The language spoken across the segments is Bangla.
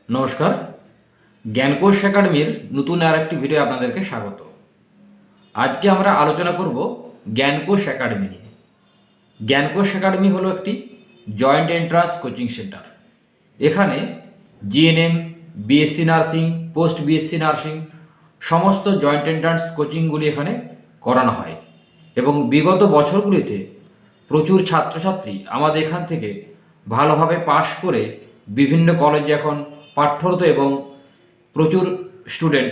নমস্কার, জ্ঞানকোষ একাডেমির নতুন আর একটি ভিডিও আপনাদেরকে স্বাগত। আজকে আমরা আলোচনা করব জ্ঞানকোষ একাডেমি নিয়ে। জ্ঞানকোষ একাডেমি হলো একটি জয়েন্ট এন্ট্রান্স কোচিং সেন্টার। এখানে GNM, BSc nursing, post BSc nursing সমস্ত জয়েন্ট এন্ট্রান্স কোচিংগুলি এখানে করানো হয় এবং বিগত বছরগুলিতে প্রচুর ছাত্রছাত্রী আমাদের এখান থেকে ভালোভাবে পাশ করে বিভিন্ন কলেজে এখন পাঠরত এবং প্রচুর স্টুডেন্ট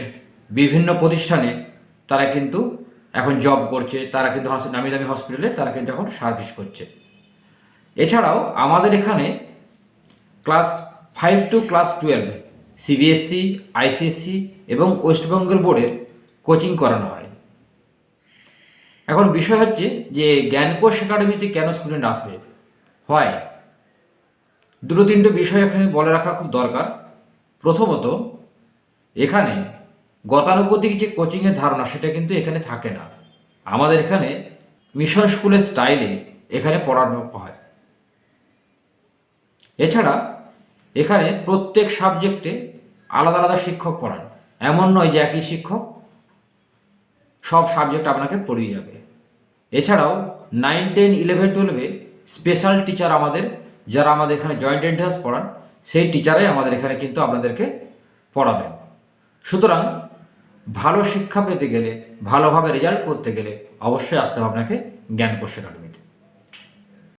বিভিন্ন প্রতিষ্ঠানে তারা কিন্তু এখন জব করছে, তারা কিন্তু নামি দামি হসপিটালে তারা কিন্তু এখন সার্ভিস করছে। এছাড়াও আমাদের এখানে class 5 to class 12 CBSE, ICSE এবং ওয়েস্টবেঙ্গল বোর্ডের কোচিং করানো হয়। এখন বিষয় হচ্ছে যে জ্ঞানকোষ একাডেমিতে কেন স্টুডেন্ট আসবে, হয় দুটো তিনটে বিষয় এখানে বলে রাখা খুব দরকার। প্রথমত, এখানে গতানুগতিক যে কোচিংয়ের ধারণা সেটা কিন্তু এখানে থাকে না। আমাদের এখানে মিশন স্কুলের স্টাইলে এখানে পড়ানো হয়। এছাড়া এখানে প্রত্যেক সাবজেক্টে আলাদা আলাদা শিক্ষক পড়ান, এমন নয় যে একই শিক্ষক সব সাবজেক্ট আপনাকে পড়িয়ে যাবে। এছাড়াও 9, 10, 11, 12 স্পেশাল টিচার আমাদের, যারা আমাদের এখানে জয়েন্ট এন্ট্রান্স পড়ান, সেই টিচারাই আমাদের এখানে কিন্তু আপনাদেরকে পড়াবেন। সুতরাং ভালো শিক্ষা পেতে গেলে, ভালোভাবে রেজাল্ট করতে গেলে অবশ্যই আসতে হবে আপনাকে জ্ঞানকোষ একাডেমিতে।